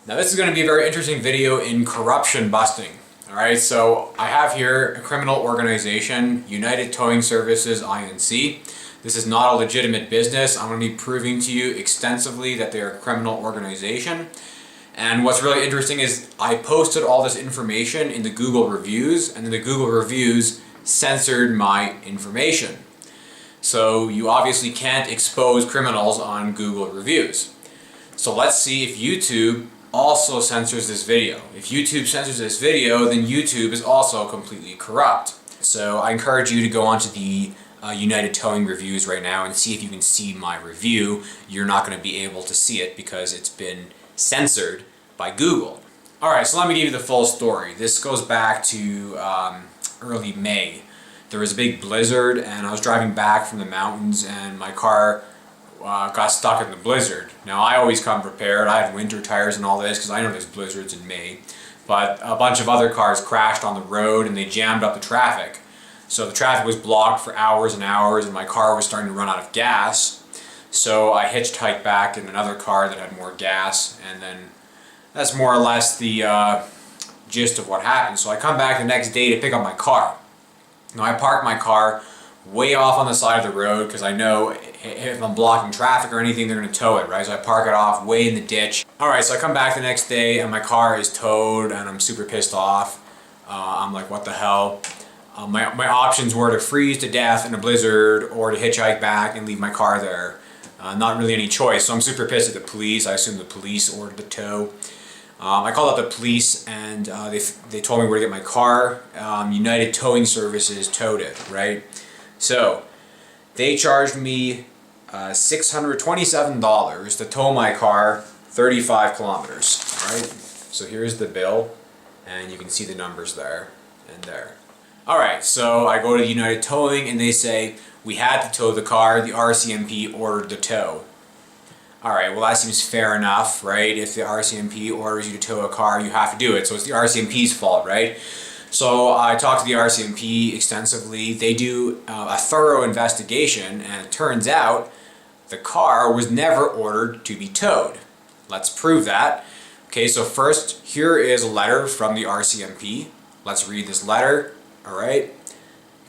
Now this is going to be a very interesting video in corruption busting. Alright, so I have here a criminal organization, United Towing Services Inc. This is not a legitimate business. I'm going to be proving to you extensively that they're a criminal organization. And what's really interesting is I posted all this information in the Google reviews, and then the Google reviews censored my information. So you obviously can't expose criminals on Google reviews. So let's see if YouTube also censors this video. If YouTube censors this video, then YouTube is also completely corrupt. So I encourage you to go onto the United Towing reviews right now and see if you can see my review. You're not going to be able to see it because it's been censored by Google. Alright, so let me give you the full story. This goes back to early May. There was a big blizzard and I was driving back from the mountains and my car got stuck in the blizzard. Now I always come prepared. I have winter tires and all this because I know there's blizzards in May. But a bunch of other cars crashed on the road and they jammed up the traffic. So the traffic was blocked for hours and hours and my car was starting to run out of gas. So I hitchhiked back in another car that had more gas, and then that's more or less the gist of what happened. So I come back the next day to pick up my car. Now I parked my car way off on the side of the road because I know if I'm blocking traffic or anything, they're going to tow it, right? So I park it off way in the ditch. Alright, so I come back the next day and my car is towed and I'm super pissed off. I'm like, what the hell? My options were to freeze to death in a blizzard or to hitchhike back and leave my car there. Not really any choice, so I'm super pissed at the police. I assume the police ordered the tow. I called up the police and they told me where to get my car. United Towing Services towed it, right? So they charged me $627 to tow my car 35 kilometers, right? So here's the bill and you can see the numbers there and there. Alright, so I go to United Towing and they say, we had to tow the car, the RCMP ordered the tow. Alright, well that seems fair enough, right? If the RCMP orders you to tow a car, you have to do it, so it's the RCMP's fault, right? So I talked to the RCMP extensively. They do a thorough investigation and it turns out the car was never ordered to be towed. Let's prove that. Okay, so first, here is a letter from the RCMP. Let's read this letter. Alright,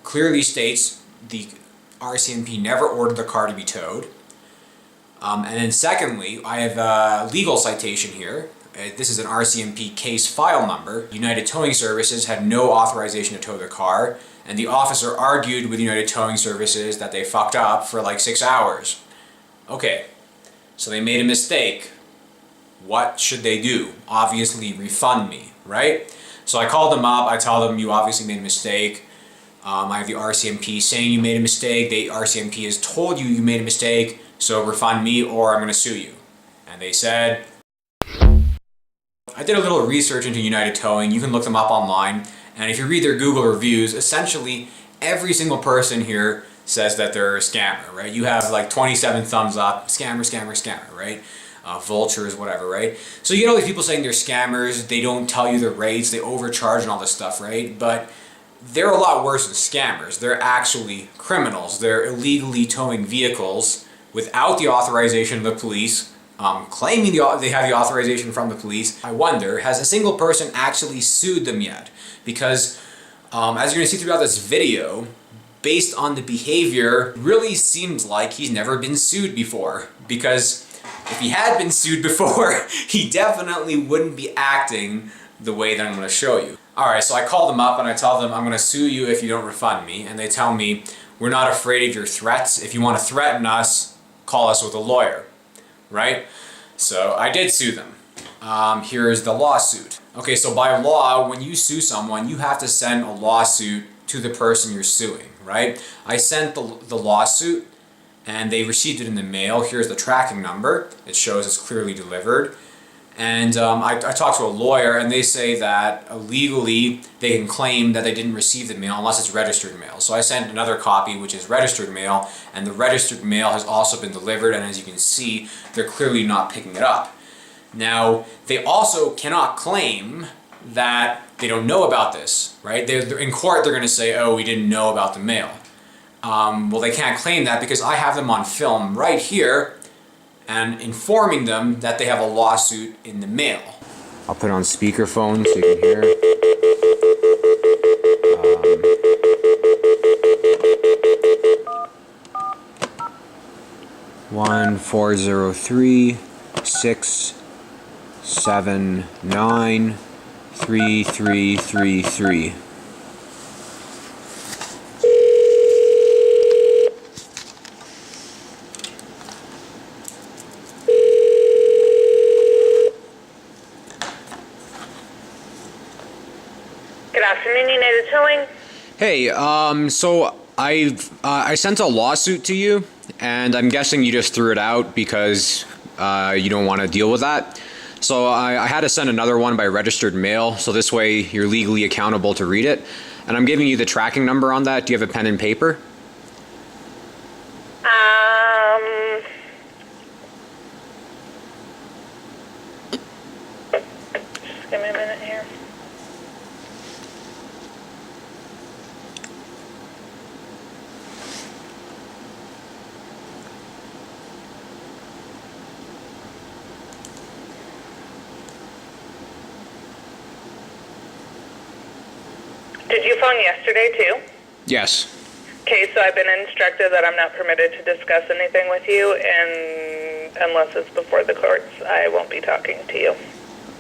clearly states the RCMP never ordered the car to be towed. And then secondly, I have a legal citation here. This is an RCMP case file number. United Towing Services had no authorization to tow the car, and the officer argued with United Towing Services that they fucked up for like 6 hours. Okay, so they made a mistake. What should they do? Obviously refund me, right? So I called them up, I tell them you obviously made a mistake. I have the RCMP saying you made a mistake. The RCMP has told you made a mistake, so refund me or I'm going to sue you. And they said, I did a little research into United Towing. You can look them up online. And if you read their Google reviews, essentially every single person here says that they're a scammer, right? You have like 27 thumbs up, scammer, scammer, scammer, right? Vultures, whatever, right? So you get all these people saying they're scammers, they don't tell you the rates, they overcharge and all this stuff, right? But they're a lot worse than scammers. They're actually criminals. They're illegally towing vehicles without the authorization of the police, claiming they have the authorization from the police. I wonder, has a single person actually sued them yet? Because as you're going to see throughout this video, based on the behavior, it really seems like he's never been sued before. Because if he had been sued before, he definitely wouldn't be acting the way that I'm going to show you. Alright, so I call them up and I tell them I'm going to sue you if you don't refund me. And they tell me, we're not afraid of your threats. If you want to threaten us, call us with a lawyer. Right? So I did sue them. Here is the lawsuit. Okay, so by law, when you sue someone, you have to send a lawsuit to the person you're suing. Right? I sent the lawsuit and they received it in the mail. Here's the tracking number. It shows it's clearly delivered. And I talked to a lawyer and they say that legally they can claim that they didn't receive the mail unless it's registered mail. So I sent another copy which is registered mail, and the registered mail has also been delivered, and as you can see, they're clearly not picking it up. Now, they also cannot claim that they don't know about this, right? They're in court, they're going to say, oh, we didn't know about the mail. Well, they can't claim that because I have them on film right here and informing them that they have a lawsuit in the mail. I'll put it on speakerphone so you can hear. 1-403-679-3333. Good afternoon, United Towing. Hey, so I sent a lawsuit to you, and I'm guessing you just threw it out because you don't want to deal with that. So I had to send another one by registered mail, so this way you're legally accountable to read it. And I'm giving you the tracking number on that. Do you have a pen and paper? Just give me a minute here. Did you phone yesterday too? Yes. Okay, so I've been instructed that I'm not permitted to discuss anything with you, and unless it's before the courts, I won't be talking to you.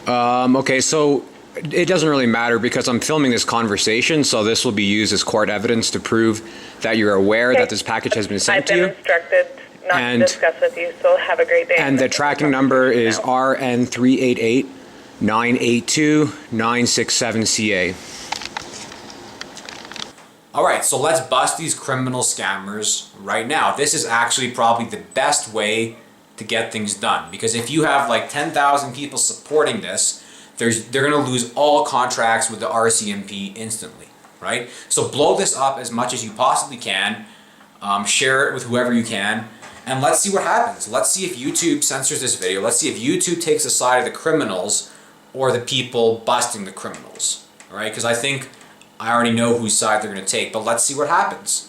Okay, so it doesn't really matter because I'm filming this conversation, so this will be used as court evidence to prove that you're aware that this package has been sent to you. I've been instructed not to discuss with you, so have a great day. And the tracking number is RN388-982-967CA. All right, so let's bust these criminal scammers right now. This is actually probably the best way to get things done, because if you have like 10,000 people supporting this, they're gonna lose all contracts with the RCMP instantly, right? So blow this up as much as you possibly can, share it with whoever you can, and let's see what happens. Let's see if YouTube censors this video. Let's see if YouTube takes the side of the criminals or the people busting the criminals, all right? Because I think I already know whose side they're gonna take, but let's see what happens.